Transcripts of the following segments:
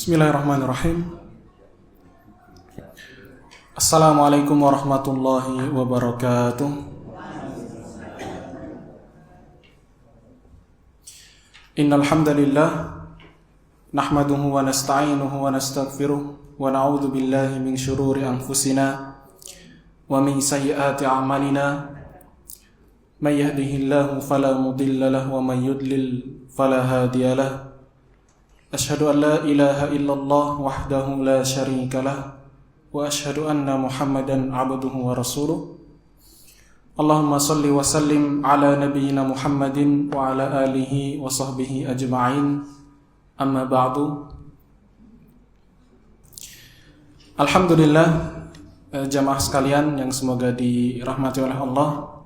Bismillahirrahmanirrahim. Assalamualaikum warahmatullahi wabarakatuh. Innal hamdalillah nahmaduhu wa nasta'inuhu wa nastaghfiruh wa na'udzu billahi min shururi anfusina wa min sayyiati a'malina. May yahdihillahu fala mudilla lahu wa may yudlil fala hadiya lahu. Asyhadu an la ilaha illallah wahdahu la syarika lah wa asyhadu anna Muhammadan abduhu wa rasuluh. Allahumma salli wa sallim ala nabiyyina Muhammadin wa ala alihi wa sahbihi ajma'in. Amma ba'du. Alhamdulillah, jamaah sekalian yang semoga dirahmati oleh Allah.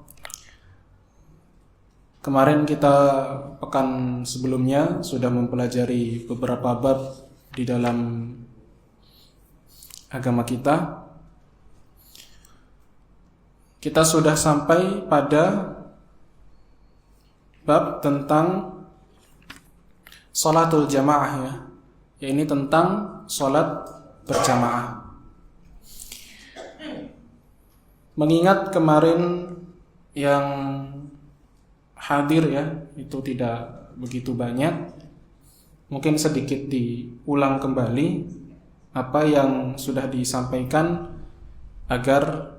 Kemarin kita pekan sebelumnya sudah mempelajari beberapa bab di dalam agama kita. Kita sudah sampai pada bab tentang sholatul jamaah ya. Ini tentang sholat berjamaah. Mengingat kemarin yang hadir ya, itu tidak begitu banyak. Mungkin sedikit diulang kembali apa yang sudah disampaikan agar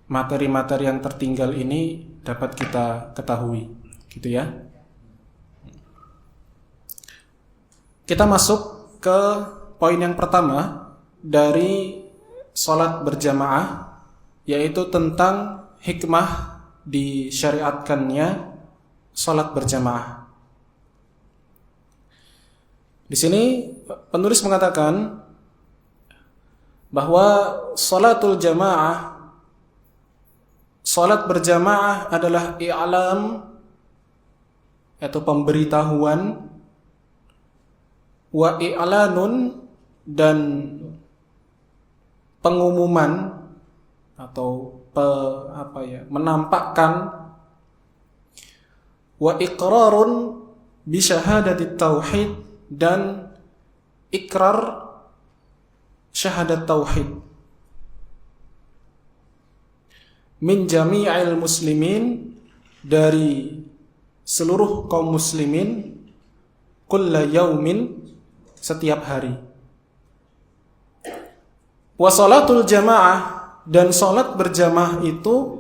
materi-materi yang tertinggal ini dapat kita ketahui, gitu ya. Kita masuk ke poin yang pertama dari sholat berjamaah, yaitu tentang hikmah disyariatkannya salat berjamaah. Di sini penulis mengatakan bahwa salatul jamaah, salat berjamaah adalah i'lam atau pemberitahuan, wa i'lanun dan pengumuman atau menampakkan, wa iqrarun bi syahadati tauhid dan ikrar syahadat tauhid min jami'il muslimin, dari seluruh kaum muslimin, kulla yaumin, setiap hari. Wa salatul jamaah, dan sholat berjamaah itu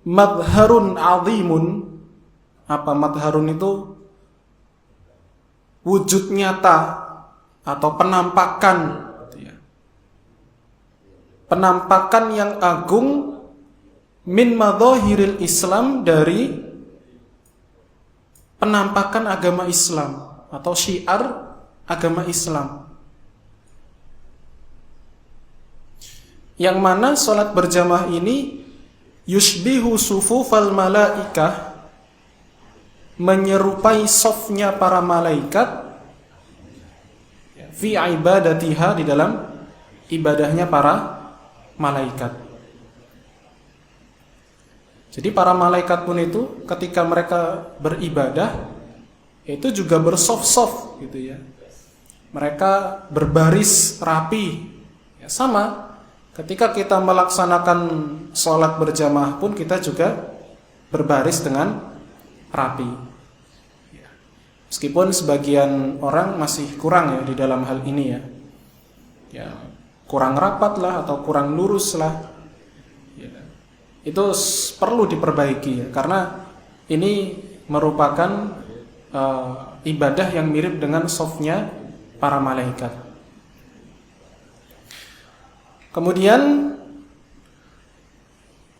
madharun azimun. Apa madharun itu? Wujud nyata atau penampakan, penampakan yang agung, min madhahiril Islam, dari penampakan agama Islam atau syiar agama Islam. Yang mana sholat berjamaah ini yushbihu sufufal malaikah, menyerupai safnya para malaikat, fi ibadatiha, di dalam ibadahnya para malaikat. Jadi para malaikat pun itu ketika mereka beribadah itu juga bersaf-saf gitu ya. Mereka berbaris rapi. Ya, sama. Ketika kita melaksanakan sholat berjamaah pun kita juga berbaris dengan rapi. Meskipun sebagian orang masih kurang ya di dalam hal ini ya, kurang rapat lah atau kurang lurus lah. Ya, itu perlu diperbaiki ya, karena ini merupakan ibadah yang mirip dengan shafnya para malaikat. Kemudian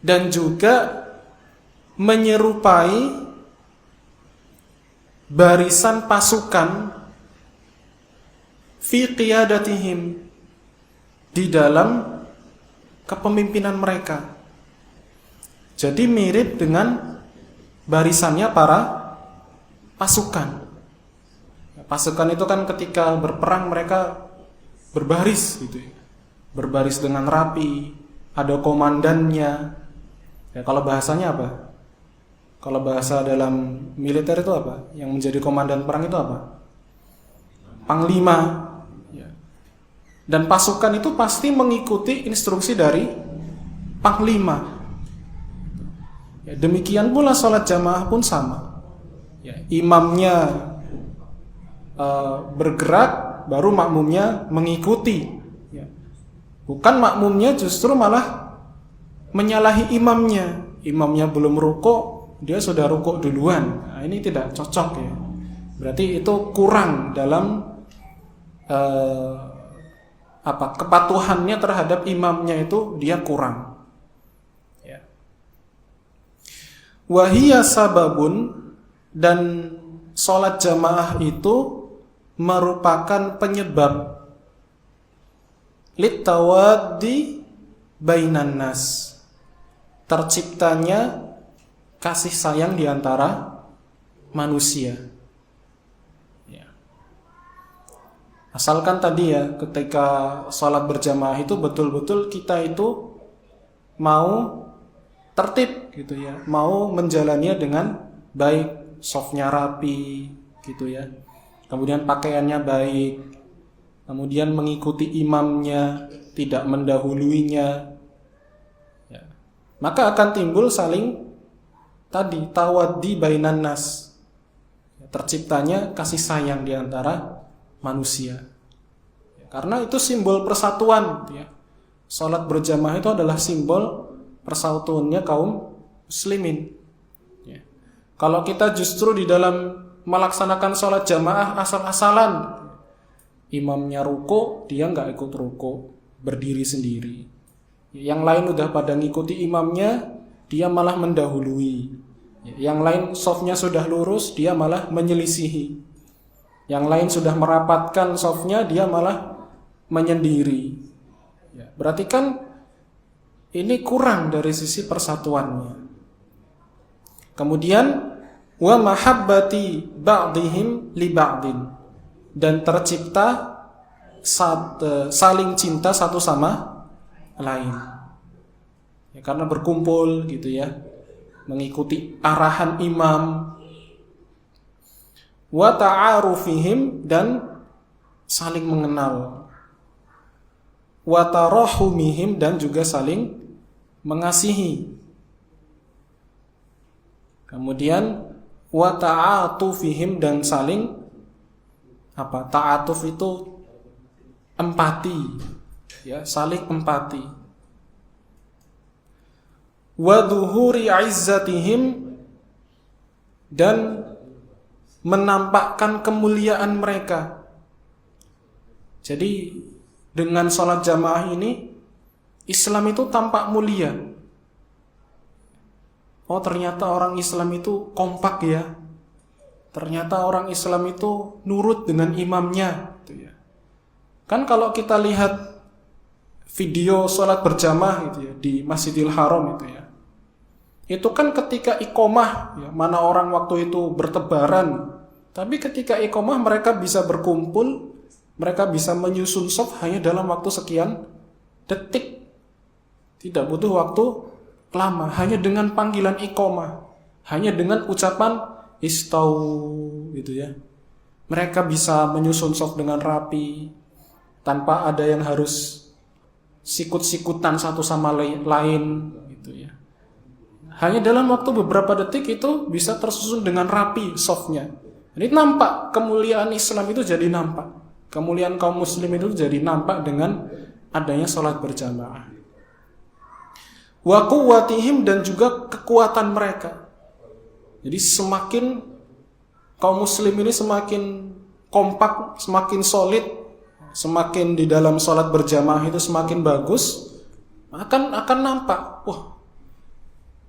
dan juga menyerupai barisan pasukan fi qiyadatihim, di dalam kepemimpinan mereka. Jadi mirip dengan barisannya para pasukan. Pasukan itu kan ketika berperang mereka berbaris gitu ya. Berbaris dengan rapi, ada komandannya. Ya, kalau bahasanya apa? Kalau bahasa dalam militer itu apa? Yang menjadi komandan perang itu apa? Panglima. Ya. Dan pasukan itu pasti mengikuti instruksi dari panglima. Ya, demikian pula sholat jamaah pun sama. Ya, imamnya bergerak, baru makmumnya mengikuti. Ya. Bukan makmumnya justru malah menyalahi imamnya. Imamnya belum rukuk, dia sudah rukuk duluan. Nah, ini tidak cocok ya. Berarti itu kurang dalam kepatuhannya terhadap imamnya, itu dia kurang. Ya. Wahiyya sababun, dan sholat jamaah itu merupakan penyebab litawaddi bainan nas, terciptanya kasih sayang di antara manusia. Ya. Asalkan tadi ya, ketika sholat berjamaah itu betul-betul kita itu mau tertib gitu ya, mau menjalaninya dengan baik, softnya rapi gitu ya, kemudian pakaiannya baik, kemudian mengikuti imamnya, tidak mendahuluinya ya. Maka akan timbul saling tadi tawaddi bainan nas, terciptanya kasih sayang di antara manusia ya, karena itu simbol persatuan ya. Salat berjamaah itu adalah simbol persatuannya kaum muslimin. Kalau kita justru di dalam melaksanakan sholat jamaah asal-asalan, imamnya ruku, dia nggak ikut ruku, berdiri sendiri. Yang lain udah pada ngikuti imamnya, dia malah mendahului. Yang lain softnya sudah lurus, dia malah menyelisihi. Yang lain sudah merapatkan softnya, dia malah menyendiri. Berarti kan ini kurang dari sisi persatuannya. Kemudian wa mahabbati ba'dihim li ba'din, dan tercipta saling cinta satu sama lain. Ya, karena berkumpul gitu ya, mengikuti arahan imam. Wa ta'arufihim, dan saling mengenal. Wa tarahumihim, dan juga saling mengasihi. Kemudian wa ta'atufihim, dan saling ta'atuf itu empati ya, saling empati. Wa dhuhuri izzatihim, dan menampakkan kemuliaan mereka. Jadi dengan sholat jamaah ini Islam itu tampak mulia. Oh, ternyata orang Islam itu kompak ya. Ternyata orang Islam itu nurut dengan imamnya gitu ya. Kan kalau kita lihat video sholat berjamaah gitu ya di Masjidil Haram itu ya, itu kan ketika iqomah ya, mana orang waktu itu bertebaran, tapi ketika iqomah mereka bisa berkumpul, mereka bisa menyusun shaf hanya dalam waktu sekian detik. Tidak butuh waktu lama, hanya dengan panggilan iqomah, hanya dengan ucapan istau gitu ya. Mereka bisa menyusun shaf dengan rapi, tanpa ada yang harus sikut-sikutan satu sama lain gitu ya. Hanya dalam waktu beberapa detik itu bisa tersusun dengan rapi shafnya. Jadi nampak kemuliaan Islam itu jadi nampak. Kemuliaan kaum muslim itu jadi nampak dengan adanya sholat berjamaah. Wa quwwatihim, dan juga kekuatan mereka. Jadi semakin kaum muslim ini semakin kompak, semakin solid, semakin di dalam sholat berjamaah itu semakin bagus, akan nampak, wah,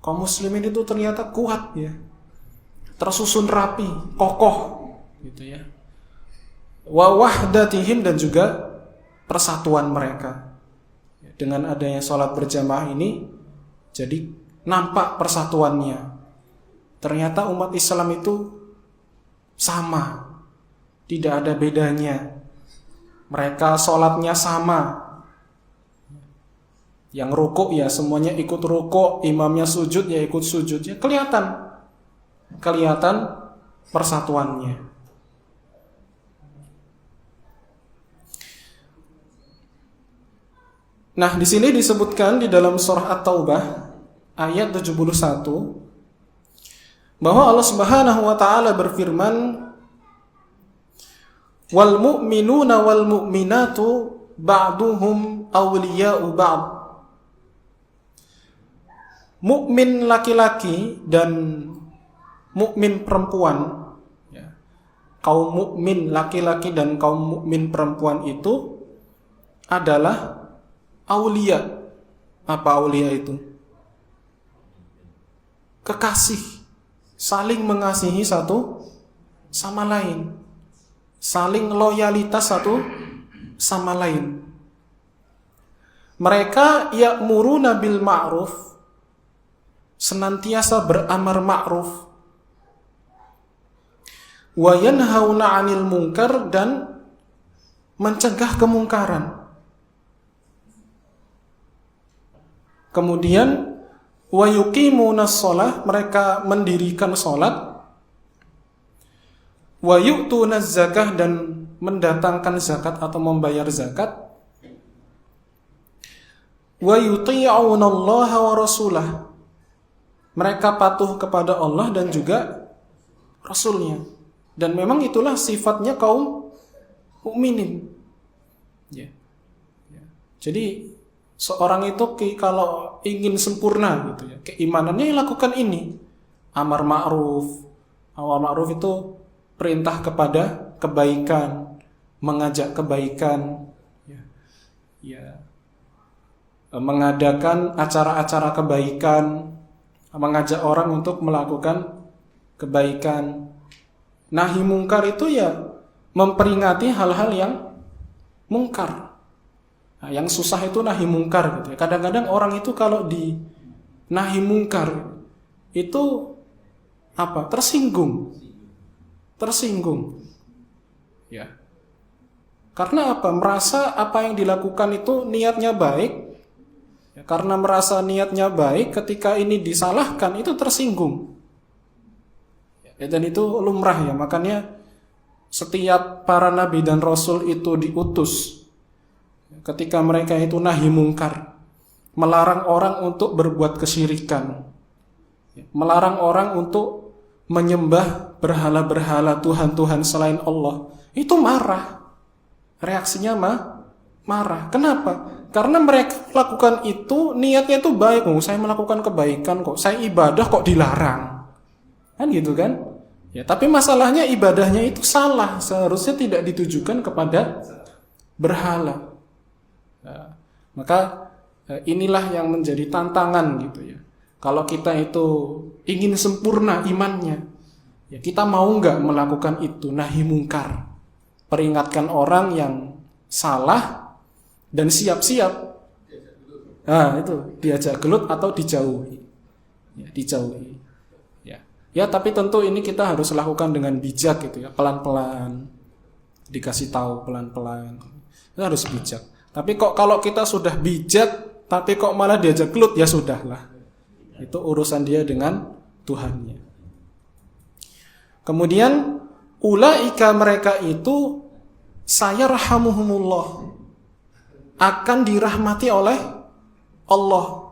kaum muslimin itu ternyata kuat ya, tersusun rapi, kokoh gitu ya. Wa wahdatihim, dan juga persatuan mereka. Dengan adanya sholat berjamaah ini jadi nampak persatuannya. Ternyata umat Islam itu sama, tidak ada bedanya. Mereka sholatnya sama. Yang rukuk ya semuanya ikut rukuk, imamnya sujud ya ikut sujud. Ya kelihatan kelihatan persatuannya. Nah, di sini disebutkan di dalam surah At-Taubah ayat 71 bahwa Allah Subhanahu wa taala berfirman, "Wal mu'minuna wal mu'minatu ba'duhum awliya'u ba'd." Mukmin laki-laki dan mukmin perempuan, ya. Kaum mukmin laki-laki dan kaum mukmin perempuan itu adalah aulia. Apa aulia itu? Kekasih, saling mengasihi satu sama lain, saling loyalitas satu sama lain. Mereka ya'muruna bil ma'ruf, senantiasa beramar ma'ruf, wa yanhauna 'anil munkar, dan mencegah kemungkaran. Kemudian wa yuqimunas shalah, mereka mendirikan salat, wa yu'tunaz zakah, dan mendatangkan zakat atau membayar zakat, wa yuti'unallaha wa rasulah, mereka patuh kepada Allah dan juga Rasulnya. Dan memang itulah sifatnya kaum mukminin. Ya. Jadi seorang itu kalau ingin sempurna gitu ya, keimanannya lakukan ini. Amar ma'ruf. Amar ma'ruf itu perintah kepada kebaikan, mengajak kebaikan, ya. Mengadakan acara-acara kebaikan, mengajak orang untuk melakukan kebaikan. Nahi mungkar itu ya memperingati hal-hal yang mungkar. Nah, yang susah itu nahi mungkar gitu ya. Kadang-kadang orang itu kalau di nahi mungkar itu apa? Tersinggung. Ya. Karena apa? Merasa apa yang dilakukan itu niatnya baik. Ya, karena merasa niatnya baik, ketika ini disalahkan itu tersinggung. Ya, dan itu lumrah ya. Makanya setiap para nabi dan rasul itu diutus ketika mereka itu nahi mungkar, melarang orang untuk berbuat kesyirikan, melarang orang untuk menyembah berhala-berhala, Tuhan-Tuhan selain Allah. Itu marah. Reaksinya marah. Kenapa? Karena mereka lakukan itu niatnya itu baik. Saya melakukan kebaikan kok, saya ibadah kok dilarang. Kan gitu kan? Ya, tapi masalahnya ibadahnya itu salah. Seharusnya tidak ditujukan kepada berhala. Nah, maka inilah yang menjadi tantangan gitu ya. Kalau kita itu ingin sempurna imannya, ya kita mau nggak melakukan itu nahi mungkar, peringatkan orang yang salah, dan siap-siap, nah itu diajak gelut atau dijauhi, ya, dijauhi. Ya, tapi tentu ini kita harus lakukan dengan bijak gitu ya, pelan-pelan, dikasih tahu pelan-pelan, itu harus bijak. Tapi kok kalau kita sudah bijak, tapi kok malah diajak gelut, ya sudahlah, itu urusan dia dengan Tuhannya. Kemudian ulaika, mereka itu sayarhamuhumullah, akan dirahmati oleh Allah.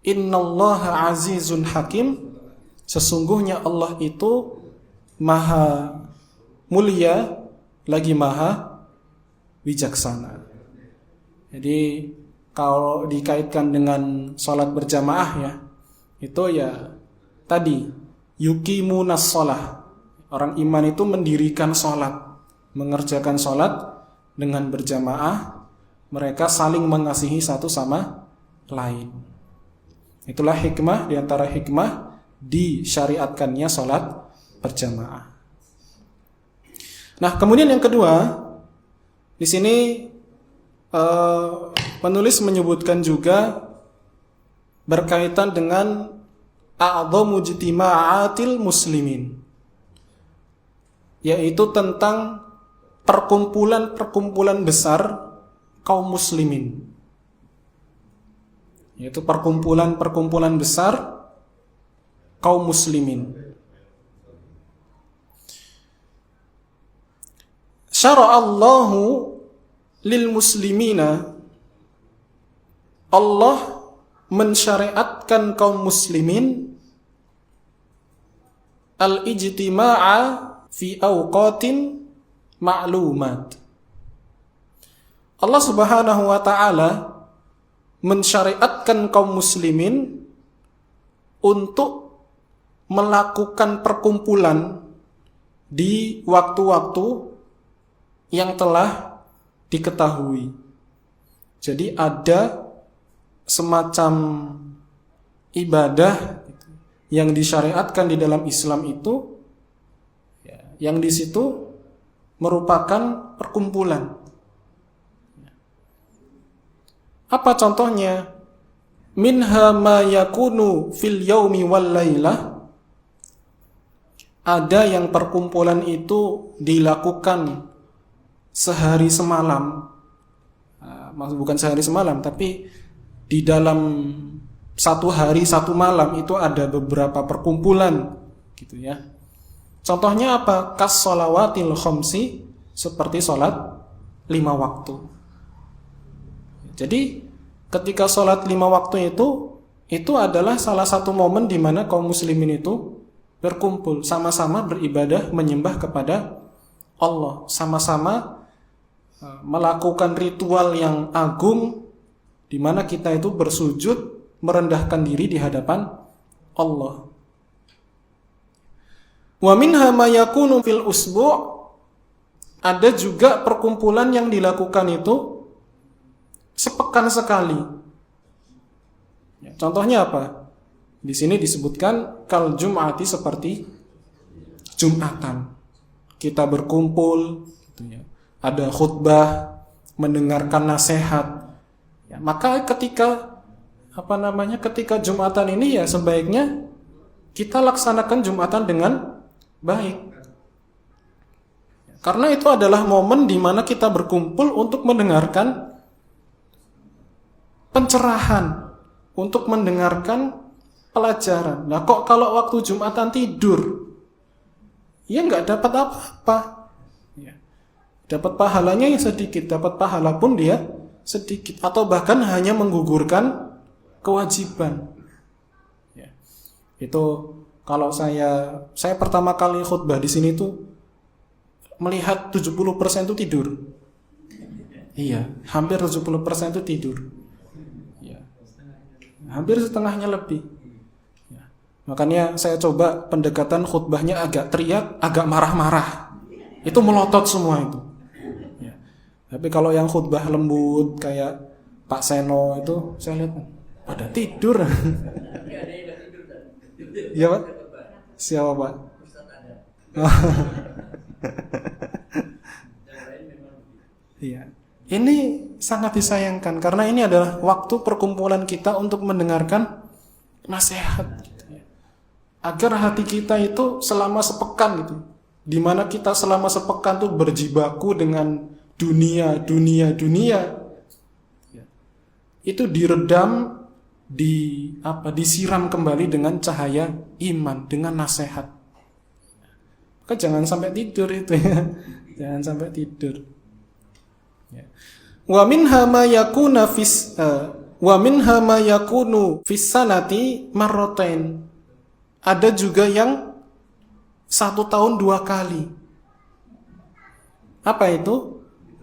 Innallaha azizun hakim, sesungguhnya Allah itu maha mulia lagi maha bijaksana. Jadi kalau dikaitkan dengan sholat berjamaah ya, itu ya tadi yuqimunas shalah, orang iman itu mendirikan sholat, mengerjakan sholat dengan berjamaah. Mereka saling mengasihi satu sama lain. Itulah hikmah, diantara hikmah disyariatkannya sholat berjamaah. Nah, kemudian yang kedua, di sini penulis menyebutkan juga berkaitan dengan a'dhamu ijtima'atil muslimin, yaitu tentang perkumpulan-perkumpulan besar kaum muslimin, yaitu perkumpulan-perkumpulan besar kaum muslimin. syara'allahu lil muslimina, Allah mensyariatkan kaum muslimin al-ijtima'a fi awqatin ma'lumat. Allah Subhanahu wa ta'ala mensyariatkan kaum muslimin untuk melakukan perkumpulan di waktu-waktu yang telah diketahui. Jadi ada semacam ibadah yang disyariatkan di dalam Islam itu, yang di situ merupakan perkumpulan. Apa contohnya? Minha ma yakunu fil yaumi wal lailah. Ada yang perkumpulan itu dilakukan sehari semalam. Maksud bukan sehari semalam, tapi di dalam satu hari satu malam itu ada beberapa perkumpulan gitu ya. Contohnya apa? Kas sholawatil khamsi, seperti sholat 5 waktu. Jadi ketika sholat 5 waktu itu adalah salah satu momen di mana kaum muslimin itu berkumpul, sama-sama beribadah menyembah kepada Allah, sama-sama melakukan ritual yang agung di mana kita itu bersujud merendahkan diri di hadapan Allah. Wa minha ma yakunu fil usbu'. Ada juga perkumpulan yang dilakukan itu sepekan sekali. Contohnya apa? Di sini disebutkan kal jum'ati, seperti Jumatan. Kita berkumpul gitu ya. Ada khutbah, mendengarkan nasihat. Ya, maka ketika ketika Jumatan ini ya sebaiknya kita laksanakan Jumatan dengan baik. Karena itu adalah momen di mana kita berkumpul untuk mendengarkan pencerahan, untuk mendengarkan pelajaran. Nah, kok kalau waktu Jumatan tidur, ya nggak dapat apa-apa. Ya. Dapat pahalanya yang sedikit, dapat pahala pun dia sedikit, atau bahkan hanya menggugurkan kewajiban. Ya. Itu kalau saya pertama kali khutbah di sini tuh melihat 70% itu tidur. Iya, hampir 70% itu tidur. Ya. Hampir setengahnya lebih. Ya. Makanya saya coba pendekatan khutbahnya agak teriak, agak marah-marah. Itu melotot semua itu. Tapi kalau yang khutbah lembut kayak Pak Seno itu saya lihat pada tidur. Iya Pak? Siapa Pak? Iya. Ini sangat disayangkan karena ini adalah waktu perkumpulan kita untuk mendengarkan nasihat gitu ya. Agar hati kita itu selama sepekan gitu, di mana kita selama sepekan tuh berjibaku dengan dunia, itu diredam, disiram kembali dengan cahaya iman, dengan nasihat. Maka jangan sampai tidur itu ya, jangan sampai tidur. Wa minha ma yakunu fis sanati marratain. Ada juga yang 1 tahun 2 kali. Apa itu?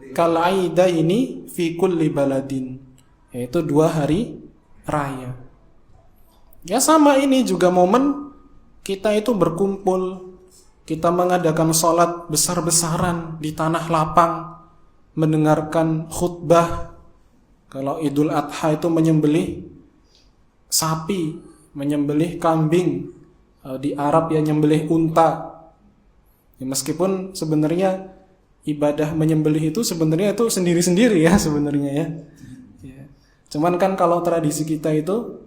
Kal'aida ini fi kulli baladin, yaitu 2 hari raya. Ya sama, ini juga momen kita itu berkumpul, kita mengadakan sholat besar-besaran di tanah lapang, mendengarkan khutbah. Kalau Idul Adha itu menyembelih sapi, menyembelih kambing. Di Arab ya nyembelih unta. Ya, meskipun sebenarnya ibadah menyembelih itu sebenarnya itu sendiri-sendiri ya sebenarnya ya. Cuman kan kalau tradisi kita itu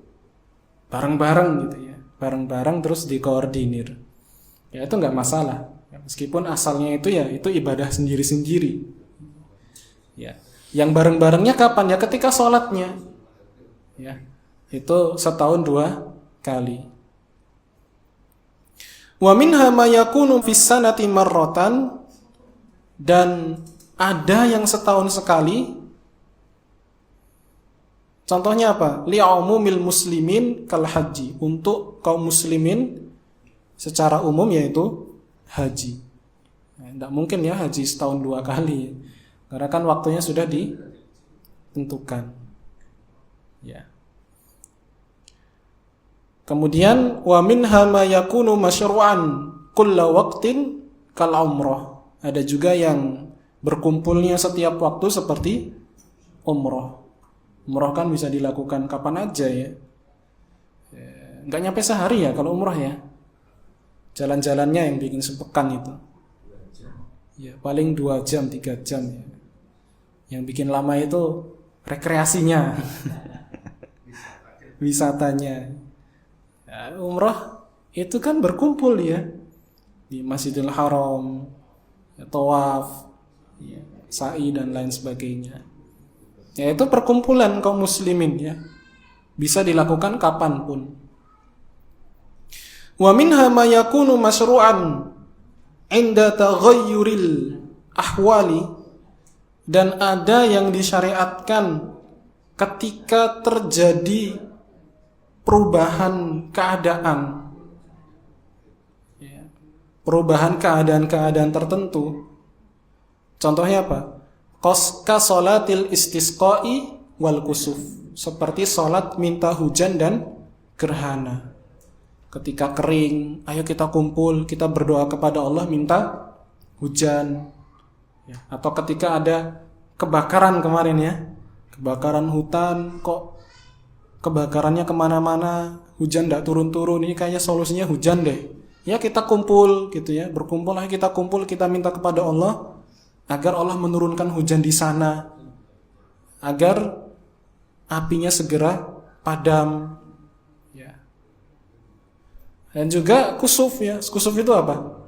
bareng-bareng gitu ya, bareng-bareng terus dikoordinir. Ya itu nggak masalah. Ya, meskipun asalnya itu ya itu ibadah sendiri-sendiri. Ya, yang bareng-barengnya kapan? Ya ketika sholatnya. Ya, itu setahun 2 kali. Wa minha ma yakunu fis sanati marratan. Dan ada yang setahun sekali. Contohnya apa? Li'umumil muslimin kal haji. Untuk kaum muslimin secara umum yaitu haji. Tidak mungkin ya haji setahun 2 kali. Karena kan waktunya sudah ditentukan. Ya. Kemudian wa minha ma yakunu masyru'an kulla waqtin kal umrah. Ada juga yang berkumpulnya setiap waktu seperti umrah. Umrah kan bisa dilakukan kapan aja ya. Enggak nyampe sehari ya kalau umrah ya. Jalan-jalannya yang bikin sepekan itu. Ya, paling 2 jam, 3 jam ya. Yang bikin lama itu rekreasinya. Wisatanya. Ya, umrah itu kan berkumpul ya. Di Masjidil Haram, ya, tawaf, ya, sa'i dan lain sebagainya. Yaitu perkumpulan kaum muslimin ya. Bisa dilakukan kapanpun. Wa minha ma yakunu masyru'an 'inda taghayyuril ahwali, dan ada yang disyariatkan ketika terjadi perubahan keadaan. Ya. Perubahan keadaan-keadaan tertentu. Contohnya apa? Ka sholatil istisqa'i wal kusuf, seperti sholat minta hujan dan gerhana. Ketika kering, ayo kita kumpul, kita berdoa kepada Allah minta hujan. Ya. Atau ketika ada kebakaran kemarin ya, kebakaran hutan, kok kebakarannya kemana-mana, hujan tidak turun-turun, ini kayaknya solusinya hujan deh. Ya kita kumpul gitu ya, berkumpul, ayo kita kumpul, kita minta kepada Allah agar Allah menurunkan hujan di sana, agar apinya segera padam. Ya. Dan juga kusuf ya, kusuf itu apa?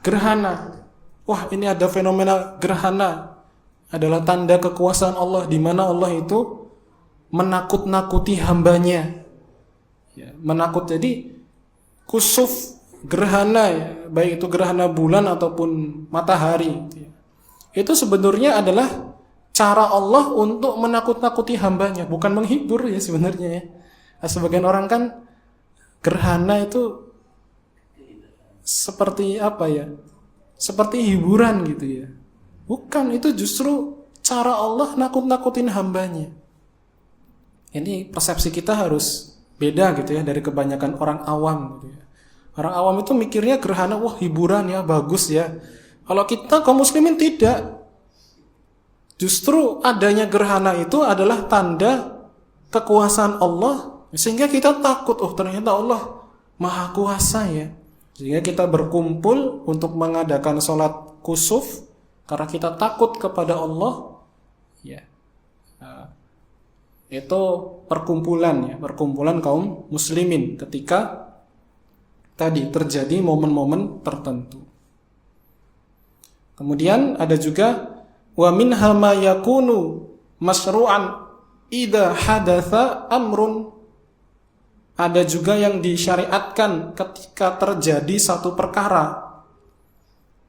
Gerhana. Wah, ini ada fenomena gerhana, adalah tanda kekuasaan Allah, di mana Allah itu menakut-nakuti hambanya. Ya, jadi kusuf gerhana ya, baik itu gerhana bulan ataupun matahari. Ya. Itu sebenarnya adalah cara Allah untuk menakut-nakuti hambanya, bukan menghibur ya sebenarnya ya. Nah, sebagian orang kan gerhana itu seperti apa ya? Seperti hiburan gitu ya. Bukan, itu justru cara Allah nakut-nakutin hambanya. Ini persepsi kita harus beda gitu ya dari kebanyakan orang awam gitu ya. Orang awam itu mikirnya gerhana, wah hiburan ya, bagus ya. Kalau kita kaum muslimin tidak. Justru adanya gerhana itu adalah tanda kekuasaan Allah, sehingga kita takut, oh ternyata Allah Maha Kuasa ya. Sehingga kita berkumpul untuk mengadakan sholat kusuf karena kita takut kepada Allah. Ya. Itu perkumpulan ya, perkumpulan kaum muslimin ketika tadi terjadi momen-momen tertentu. Kemudian ada juga wa minha ma yakunu masyru'an idza hadatsa amrun. Ada juga yang disyariatkan ketika terjadi satu perkara,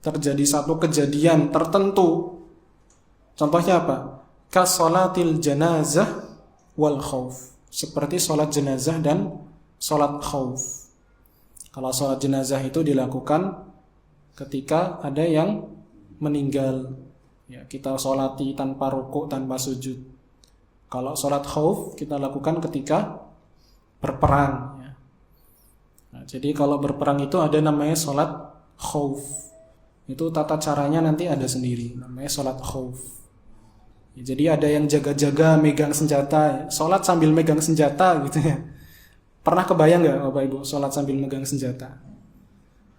terjadi satu kejadian tertentu. Contohnya apa? Ka sholatil janazah wal khauf, seperti sholat jenazah dan sholat khauf. Kalau sholat jenazah itu dilakukan ketika ada yang meninggal, ya, kita sholati tanpa rukuk, tanpa sujud. Kalau sholat khauf kita lakukan ketika berperang ya. Nah, jadi kalau berperang itu ada namanya sholat khauf. Itu tata caranya nanti ada sendiri, namanya sholat khauf ya. Jadi ada yang jaga-jaga megang senjata, sholat sambil megang senjata gitu ya. Pernah kebayang gak Bapak Ibu sholat sambil megang senjata?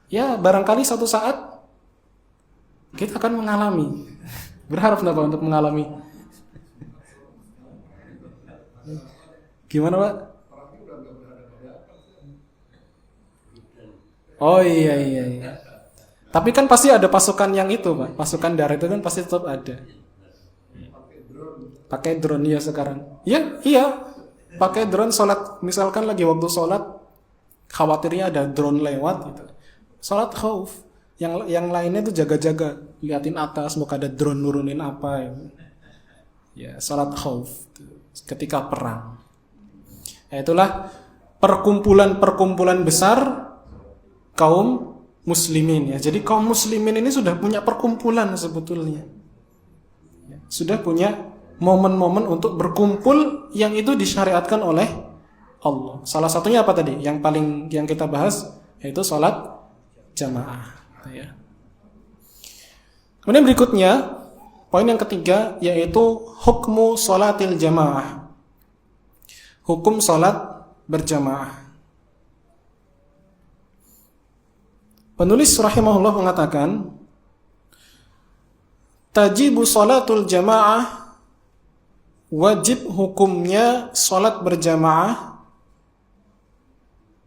Ya barangkali suatu saat kita akan mengalami. Berharap Bapak untuk mengalami. Gimana Pak? Oh iya. Tapi kan pasti ada pasukan yang itu Pak. Pasukan darat itu kan pasti tetap ada. Pakai drone ya sekarang. Iya. Pakai drone sholat. Misalkan lagi waktu sholat, khawatirnya ada drone lewat gitu. Sholat khauf. Yang lainnya tuh jaga-jaga, liatin atas, mau ada drone nurunin apa ya. Ya, salat khauf ketika perang. Nah, itulah perkumpulan besar kaum muslimin ya. Jadi kaum muslimin ini sudah punya perkumpulan sebetulnya. Sudah punya momen-momen untuk berkumpul yang itu disyariatkan oleh Allah. Salah satunya apa tadi? Yang kita bahas yaitu salat jamaah ya. Kemudian berikutnya, poin yang ketiga yaitu hukmu salatil jamaah. Hukum salat berjamaah. Penulis rahimahullah mengatakan, tajibu salatul jamaah, wajib hukumnya salat berjamaah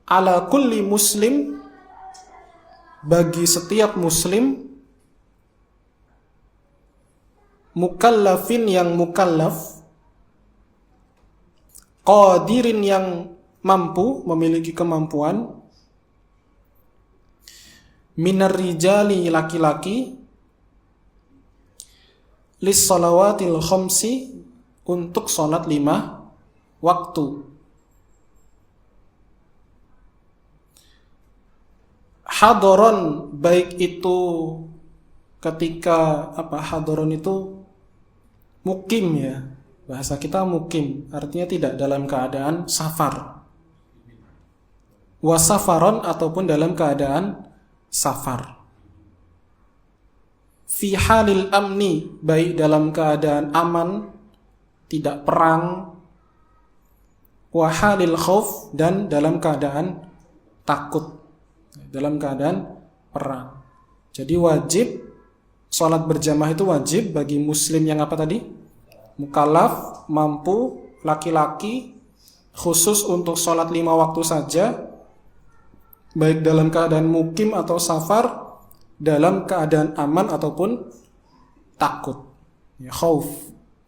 ala kulli muslim, bagi setiap muslim, mukallafin yang mukallaf, qadirin yang mampu, memiliki kemampuan, minar rijali laki-laki, lis salawatil khamsi, untuk salat 5 waktu. Hadaron, baik itu ketika hadaron itu mukim ya. Bahasa kita mukim, artinya tidak dalam keadaan safar. Wasafaron, ataupun dalam keadaan safar. Fi halil amni, baik dalam keadaan aman, tidak perang. Wa halil khauf, dan dalam keadaan takut, dalam keadaan perang. Jadi wajib salat berjamaah itu wajib bagi muslim yang apa tadi? Mukallaf, mampu, laki-laki, khusus untuk salat 5 waktu saja, baik dalam keadaan mukim atau safar, dalam keadaan aman ataupun takut, ya, khauf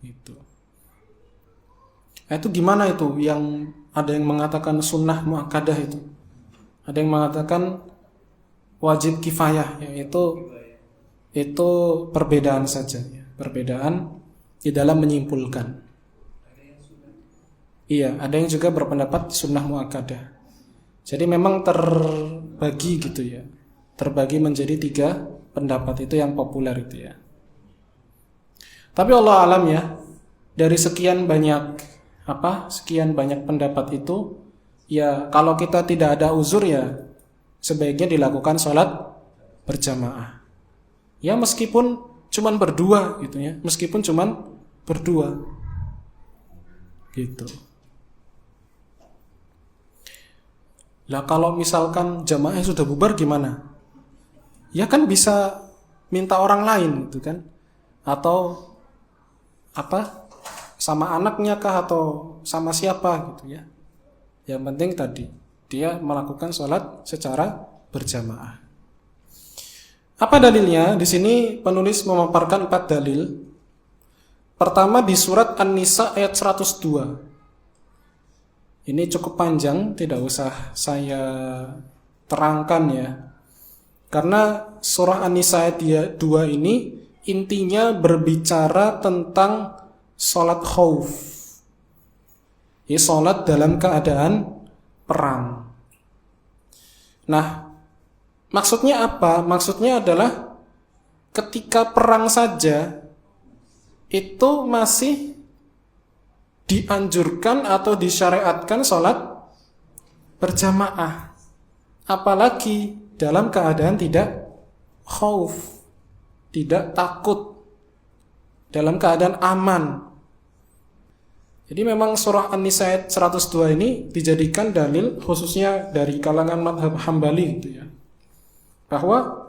itu. Nah, itu gimana itu? Yang ada yang mengatakan sunnah muakkadah itu, ada yang mengatakan wajib kifayah, yaitu perbedaan saja, ya. Perbedaan di dalam menyimpulkan. Iya, ada yang juga berpendapat sunnah muakkadah. Jadi memang terbagi gitu ya. Terbagi menjadi 3 pendapat, itu yang populer itu ya. Tapi Allah alam ya, dari sekian banyak pendapat itu, ya kalau kita tidak ada uzur ya sebaiknya dilakukan sholat berjamaah. Ya meskipun cuman berdua gitu ya, meskipun cuman berdua gitu. Lah kalau misalkan jamaahnya sudah bubar gimana? Ya kan bisa minta orang lain gitu kan, atau sama anaknya kah, atau sama siapa gitu ya. Yang penting tadi dia melakukan sholat secara berjamaah. Apa dalilnya? Di sini penulis memaparkan 4 dalil. Pertama di surat An-Nisa ayat 102. Ini cukup panjang, tidak usah saya terangkan ya. Karena surah An-Nisa ayat 2 ini intinya berbicara tentang sholat khauf. Ini sholat dalam keadaan perang. Nah, maksudnya apa? Maksudnya adalah ketika perang saja itu masih dianjurkan atau disyariatkan sholat berjamaah. Apalagi dalam keadaan tidak khauf, tidak takut, dalam keadaan aman. Jadi memang surah An-Nisa ayat 102 ini dijadikan dalil khususnya dari kalangan mazhab Hambali gitu ya. Bahwa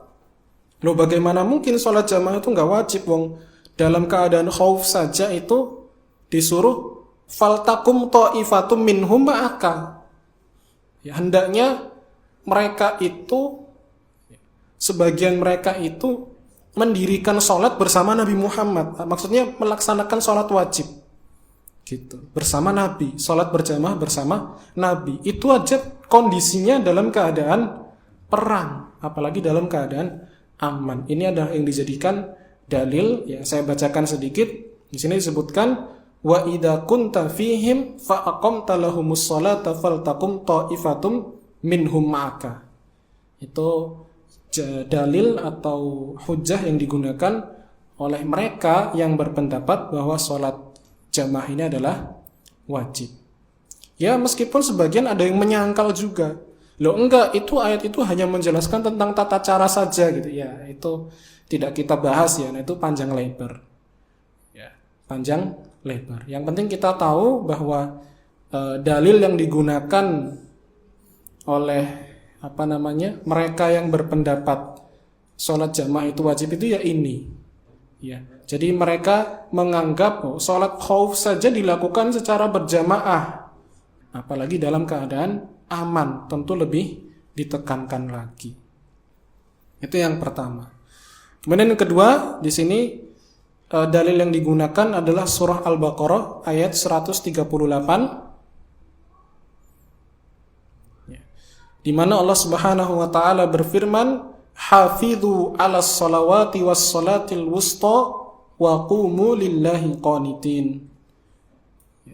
bagaimana mungkin sholat jamaah itu nggak wajib, wong dalam keadaan khauf saja itu disuruh faltakum ta'ifatum minhum ma'aka. Ya, hendaknya mereka itu, sebagian mereka itu mendirikan sholat bersama Nabi Muhammad. Maksudnya melaksanakan sholat wajib gitu, bersama Nabi, sholat berjamaah bersama Nabi. Itu aja kondisinya dalam keadaan perang, apalagi dalam keadaan aman. Ini adalah yang dijadikan dalil. Ya, saya bacakan sedikit. Di sini disebutkan wa idza kunta fihim fa aqamta lahumus sholata faltaqum ta'ifatum minhum ma'aka. Itu dalil atau hujjah yang digunakan oleh mereka yang berpendapat bahwa sholat jamaah ini adalah wajib. Ya, meskipun sebagian ada yang menyangkal juga. Loh enggak, itu ayat itu hanya menjelaskan tentang tata cara saja gitu. Ya, itu tidak kita bahas ya, nah itu panjang lebar. Ya, panjang lebar. Yang penting kita tahu bahwa dalil yang digunakan oleh mereka yang berpendapat sholat jamaah itu wajib itu ya ini. Ya, jadi mereka menganggap sholat khauf saja dilakukan secara berjamaah, apalagi dalam keadaan aman, tentu lebih ditekankan lagi. Itu yang pertama. Kemudian yang kedua, di sini dalil yang digunakan adalah surah Al-Baqarah ayat 138, di mana Allah Subhanahu wa taala berfirman, "Hafidhu 'alas shalawati was shalatil wusta wa qumu lillahi qanitin."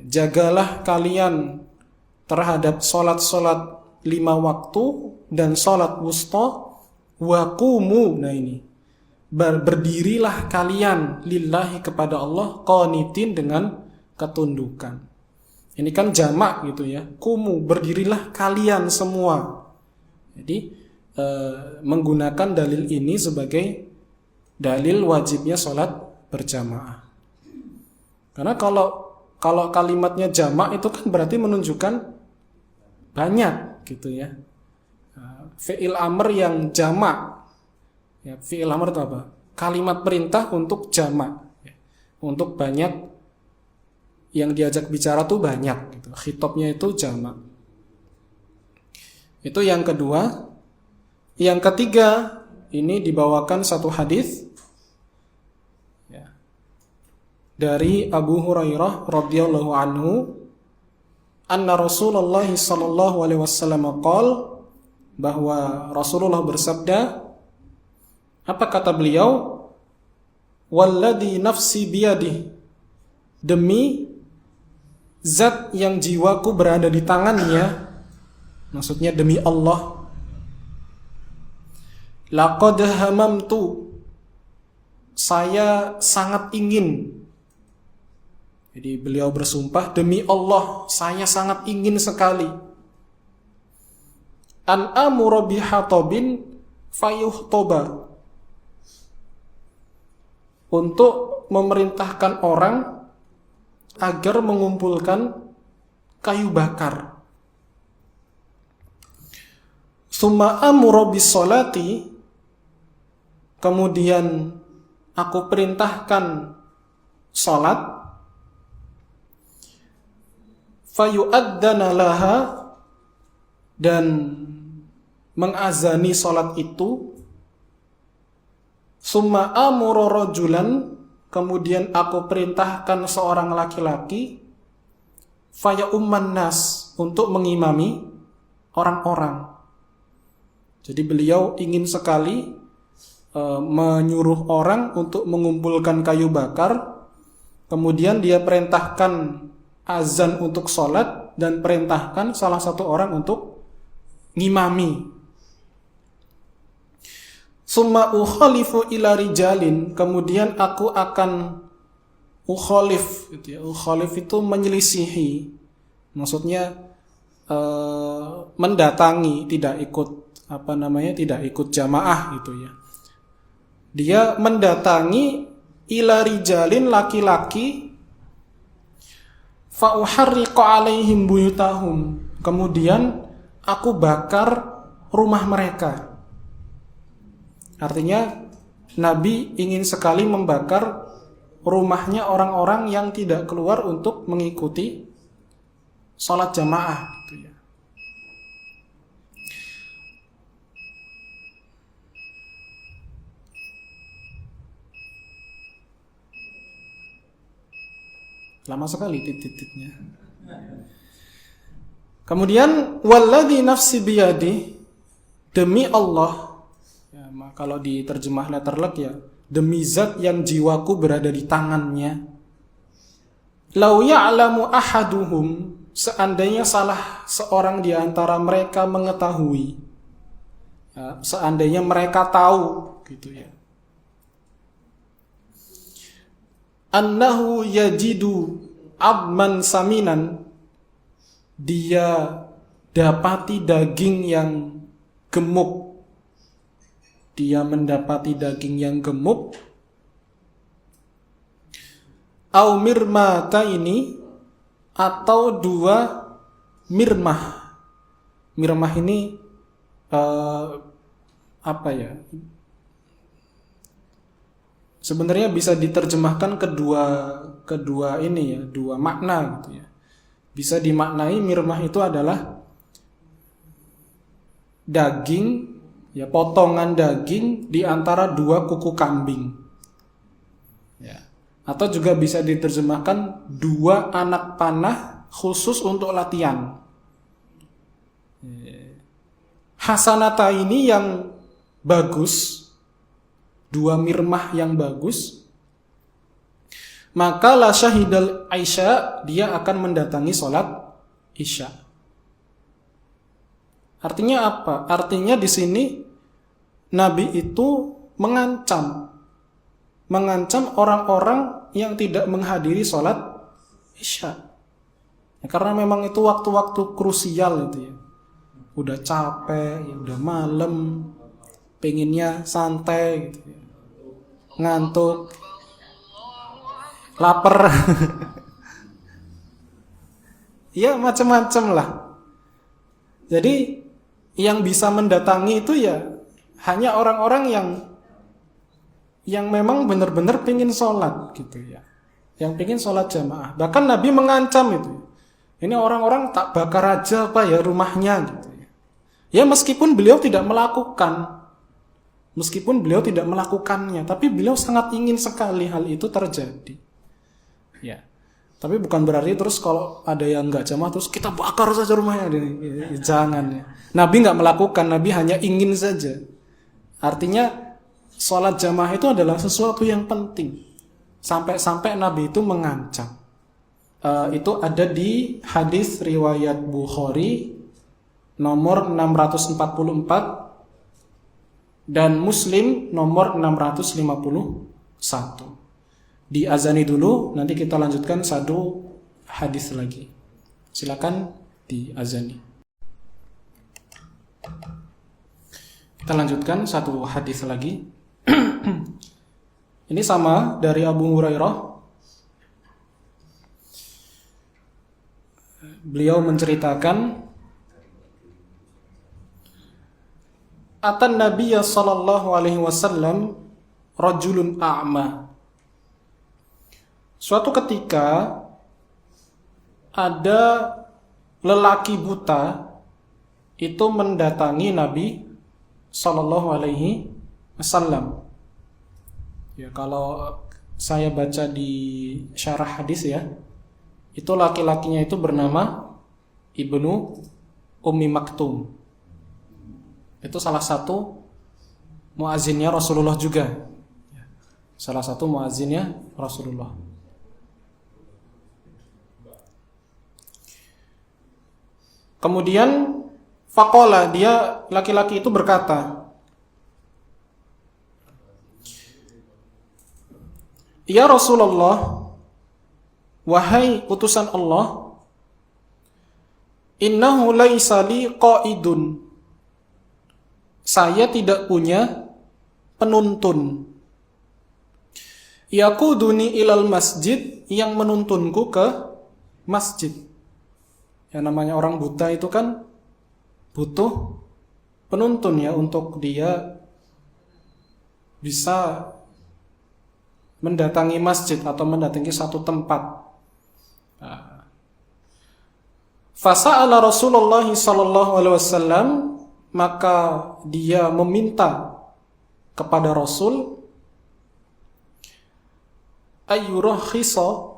Jagalah kalian terhadap salat-salat 5 waktu dan salat wusta, wa qumu. Nah ini, berdirilah kalian lillahi kepada Allah qanitin dengan ketundukan. Ini kan jamak gitu ya. Kumu, berdirilah kalian semua. Jadi menggunakan dalil ini sebagai dalil wajibnya sholat berjamaah. Karena kalau kalimatnya jamak itu kan berarti menunjukkan banyak gitu ya. Fi'il amr yang jamak. Ya, fi'il amr itu apa? Kalimat perintah untuk jamak. Ya, untuk banyak yang diajak bicara tuh banyak gitu. Khitabnya itu jamak. Itu yang kedua. Yang ketiga, ini dibawakan satu hadis ya, dari Abu Hurairah radhiyallahu anhu, anna Rasulullah sallallahu alaihi wasallam qala, bahwa Rasulullah bersabda, apa kata beliau? Walladzi nafsi biyadihi, demi zat yang jiwaku berada di tangannya, maksudnya demi Allah. Laqad hamamtu, saya sangat ingin. Jadi beliau bersumpah, demi Allah, saya sangat ingin sekali. An amura bihatabin fayuhtoba, untuk memerintahkan orang agar mengumpulkan kayu bakar. Summa amura bisolati, kemudian aku perintahkan salat. Fayu'addana laha, dan mengazani salat itu. Summa amura rajulan, kemudian aku perintahkan seorang laki-laki. Faya umman nas, untuk mengimami orang-orang. Jadi beliau ingin sekali menyuruh orang untuk mengumpulkan kayu bakar. Kemudian dia perintahkan azan untuk sholat, dan perintahkan salah satu orang untuk ngimami. Summa ukhalifu ila rijalin, kemudian aku akan ukhalif gitu ya. Ukhalif itu menyelisihi, maksudnya mendatangi, tidak ikut jamaah gitu ya. Dia mendatangi ila rijalin, laki-laki, fa uharriqu alaihim buyutahum, kemudian aku bakar rumah mereka. Artinya Nabi ingin sekali membakar rumahnya orang-orang yang tidak keluar untuk mengikuti sholat jamaah gitu ya. Lama sekali titik-titiknya. Kemudian walladzi nafsi biyadi, demi Allah. Ya, kalau diterjemah letterlek ya, demi zat yang jiwaku berada di tangannya. Lau ya'lamu ahaduhum, seandainya salah seorang di antara mereka mengetahui, ya, seandainya mereka tahu gitu ya, annahu yajidu abman saminan, dia dapati daging yang gemuk, dia mendapati daging yang gemuk, au mirmata ini, atau 2 mirmah. Mirmah ini apa ya? Sebenarnya bisa diterjemahkan kedua ini ya, 2 makna gitu ya. Bisa dimaknai mirmah itu adalah daging, ya, potongan daging di antara 2 kuku kambing. Ya. Atau juga bisa diterjemahkan 2 anak panah khusus untuk latihan. Hasanata ini yang bagus, 2 mirmah yang bagus, maka la syahidal Isya, dia akan mendatangi sholat Isya. Artinya apa? Artinya di sini Nabi itu mengancam orang-orang yang tidak menghadiri sholat Isya. Ya, karena memang itu waktu-waktu krusial itu ya. Udah capek, ya udah malam, pengennya santai gitu ya. Ngantuk, lapar. Ya macam-macam lah. Jadi yang bisa mendatangi itu ya hanya orang-orang yang memang benar-benar pengen sholat gitu ya, yang pengen sholat jamaah. Bahkan Nabi mengancam itu, ini orang-orang tak bakar aja apa ya rumahnya gitu ya. Ya meskipun beliau tidak melakukannya, tapi beliau sangat ingin sekali hal itu terjadi. Ya. Tapi bukan berarti terus kalau ada yang nggak jamaah terus kita bakar saja rumahnya. Jangan ya. Nabi nggak melakukan, Nabi hanya ingin saja. Artinya sholat jamaah itu adalah sesuatu yang penting. Sampai-sampai Nabi itu mengancam. Itu ada di hadis riwayat Bukhari nomor 644 dan Muslim nomor 651. Diazani dulu, nanti kita lanjutkan 1 hadis lagi. Silakan diazani. Kita lanjutkan 1 hadis lagi. Ini sama dari Abu Hurairah. Beliau menceritakan, atan Nabiyya sallallahu alaihi wasallam rajulun a'ma. Suatu ketika ada lelaki buta itu mendatangi Nabi sallallahu alaihi wasallam. Ya, kalau saya baca di syarah hadis ya, itu laki-lakinya itu bernama Ibnu Ummi Maktum. Itu salah satu muazzinnya Rasulullah juga. Salah satu muazzinnya Rasulullah. Kemudian faqala, dia laki-laki itu berkata, ya Rasulullah, wahai utusan Allah, innahu laisa li qaidun, saya tidak punya penuntun, yaquduni ilal masjid, yang menuntunku ke masjid. Yang namanya orang buta itu kan butuh penuntun ya, untuk dia bisa mendatangi masjid atau mendatangi satu tempat. Fasa'ala Rasulullah sallallahu alaihi wasallam, maka dia meminta kepada Rasul ayyurakhisa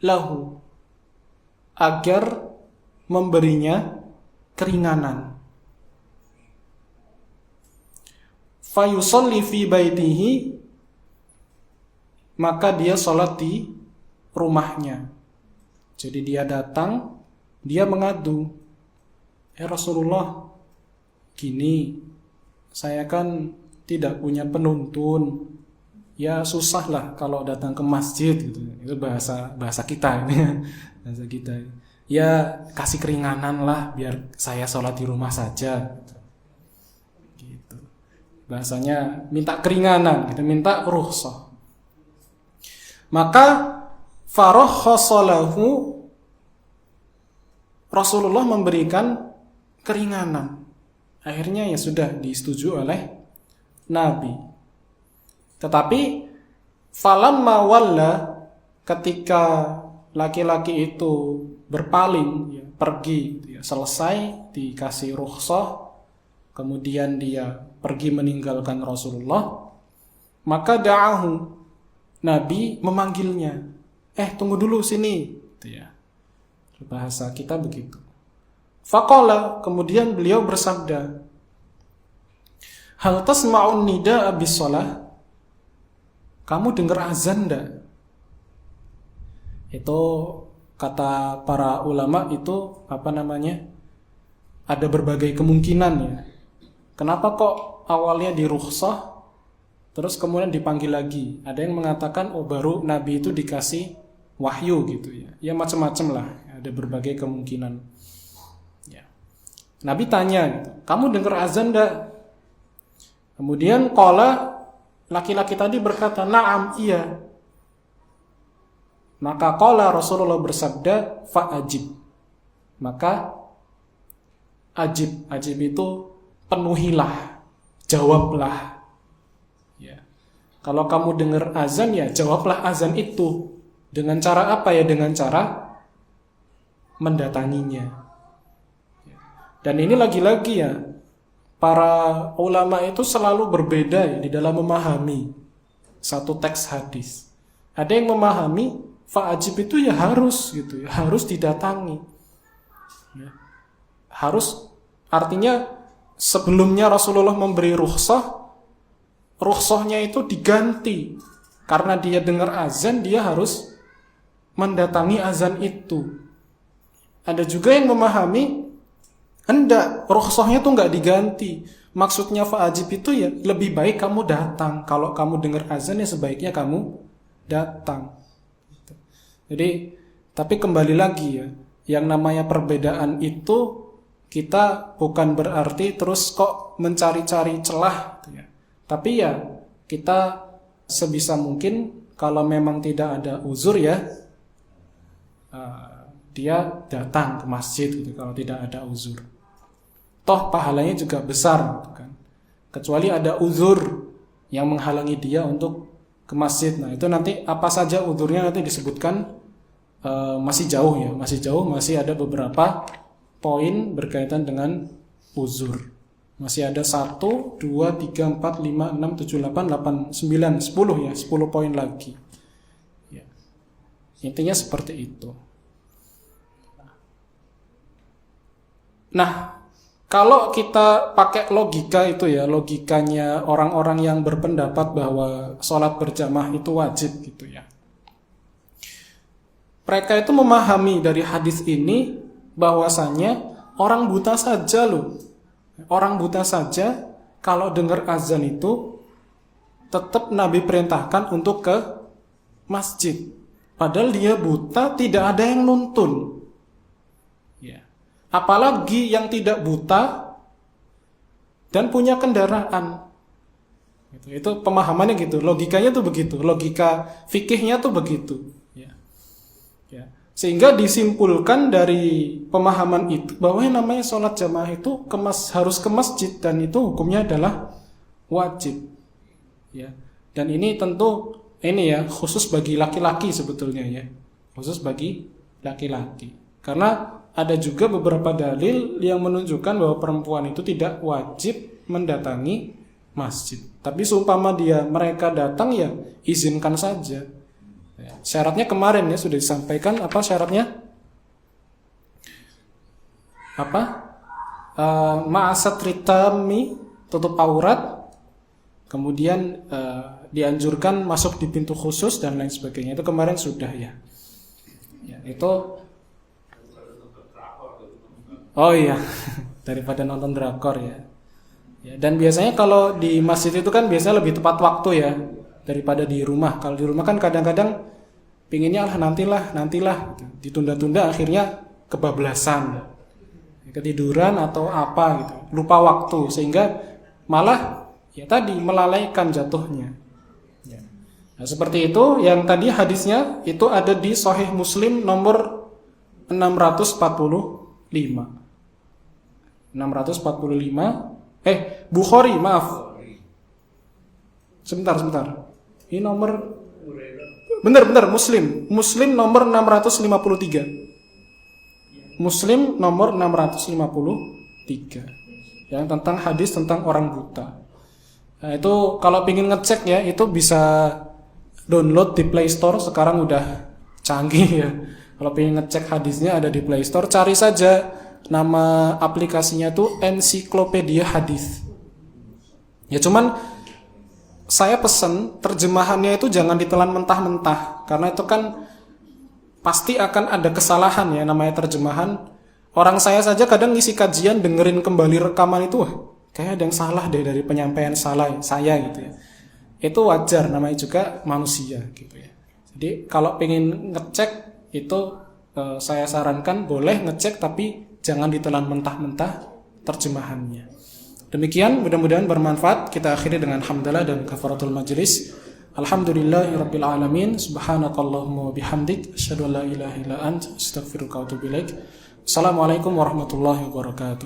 lahu, agar memberinya keringanan. fayusalli fi baitihi, maka dia sholat di rumahnya. Jadi dia datang, dia mengadu, Rasulullah, gini, saya kan tidak punya penuntun, ya susah lah kalau datang ke masjid gitu. Itu bahasa kita ini, bahasa kita. Ya kasih keringanan lah, biar saya sholat di rumah saja. Gitu. Bahasanya minta keringanan, kita minta rukhsah. Maka farakhasalahu, Rasulullah memberikan keringanan. Akhirnya ya sudah disetujui oleh Nabi. Tetapi falamma walla, ketika laki-laki itu berpaling, ya, pergi, ya, selesai dikasih rukhsah, kemudian dia pergi meninggalkan Rasulullah, maka da'ahu, Nabi memanggilnya, tunggu dulu sini, gitu ya. Bahasa kita begitu. Faqala, kemudian beliau bersabda, hal tasma'un nida'a bis-shalah, kamu dengar azan enggak? Itu kata para ulama itu ada berbagai kemungkinan ya. Kenapa kok awalnya dirukhsah terus kemudian dipanggil lagi? Ada yang mengatakan baru Nabi itu dikasih wahyu gitu ya. Ya macam-macam lah, ada berbagai kemungkinan. Ya. Nabi tanya gitu, kamu dengar azan enggak? Kemudian laki-laki tadi berkata, na'am, iya. Maka Rasulullah bersabda, fa'ajib. Maka ajib itu penuhilah, jawablah. Ya. Kalau kamu dengar azan, ya jawablah azan itu. Dengan cara apa ya? Dengan cara mendatanginya. Ya. Dan ini lagi-lagi ya, para ulama itu selalu berbeda ya di dalam memahami satu teks hadis. Ada yang memahami fa'ajib itu ya harus gitu ya, harus didatangi. Ya. Harus, artinya sebelumnya Rasulullah memberi rukhsahnya itu diganti. Karena dia dengar azan, dia harus mendatangi azan itu. Ada juga yang memahami hendak rukhsahnya tuh enggak diganti. Maksudnya fa'ajib itu ya lebih baik kamu datang. Kalau kamu dengar azan ya sebaiknya kamu datang. Jadi, tapi kembali lagi ya, yang namanya perbedaan itu kita bukan berarti terus kok mencari-cari celah gitu ya. Tapi ya kita sebisa mungkin kalau memang tidak ada uzur ya dia datang ke masjid gitu kalau tidak ada uzur. Toh pahalanya juga besar gitu kan. Kecuali ada uzur yang menghalangi dia untuk ke masjid. Nah, itu nanti apa saja uzurnya nanti disebutkan, masih jauh, masih ada beberapa poin berkaitan dengan uzur. Masih ada 1, 2, 3, 4, 5, 6, 7, 8, 9, 10 ya, 10 poin lagi. Ya. Intinya seperti itu. Nah, kalau kita pakai logika itu ya, logikanya orang-orang yang berpendapat bahwa sholat berjamaah itu wajib gitu ya. Mereka itu memahami dari hadis ini bahwasanya orang buta saja loh. Orang buta saja kalau dengar azan itu tetap Nabi perintahkan untuk ke masjid. Padahal dia buta, tidak ada yang nuntun. Ya. Apalagi yang tidak buta dan punya kendaraan. Itu pemahamannya gitu, logikanya tuh begitu, logika fikihnya tuh begitu. Ya. Sehingga disimpulkan dari pemahaman itu bahwa yang namanya sholat jamaah itu harus ke masjid dan itu hukumnya adalah wajib. Ya. Dan ini tentu khusus bagi laki-laki sebetulnya ya, khusus bagi laki-laki. Karena ada juga beberapa dalil yang menunjukkan bahwa perempuan itu tidak wajib mendatangi masjid. Tapi seumpama mereka datang ya izinkan saja. Syaratnya kemarin ya sudah disampaikan, apa syaratnya? Ma'asatritami, tutup aurat, Kemudian dianjurkan masuk di pintu khusus dan lain sebagainya. Itu kemarin sudah ya. Ya, itu oh iya, daripada nonton drakor ya. Ya, dan biasanya kalau di masjid itu kan biasanya lebih tepat waktu ya daripada di rumah. Kalau di rumah kan kadang-kadang pinginnya nantilah, gitu. Ditunda-tunda akhirnya kebablasan, ketiduran atau apa gitu, lupa waktu sehingga malah ya tadi melalaikan jatuhnya. Ya. Nah, seperti itu yang tadi hadisnya itu ada di Sahih Muslim nomor 645. Bukhari, maaf. Sebentar. Ini nomor benar Muslim nomor 653. Muslim nomor 653. Yang tentang hadis tentang orang buta. Nah, itu kalau ingin ngecek ya, itu bisa download di Play Store, sekarang udah canggih ya. Kalau ingin ngecek hadisnya ada di Play Store, cari saja nama aplikasinya tuh Ensiklopedia Hadis. Ya cuman saya pesen terjemahannya itu jangan ditelan mentah-mentah, karena itu kan pasti akan ada kesalahan ya, namanya terjemahan. Orang saya saja kadang ngisi kajian dengerin kembali rekaman itu, kayak ada yang salah deh dari penyampaian saya gitu ya. Itu wajar, namanya juga manusia gitu ya. Jadi kalau pengen ngecek itu saya sarankan boleh ngecek, tapi jangan ditelan mentah-mentah terjemahannya. Demikian, mudah-mudahan bermanfaat. Kita akhiri dengan hamdalah dan kafaratul majlis. Alhamdulillahirabbil alamin. Subhanakallahumma bihamdik asyhadu an la ilaha illa anta astaghfiruka wa atubu ilaik. Assalamualaikum warahmatullahi wabarakatuh.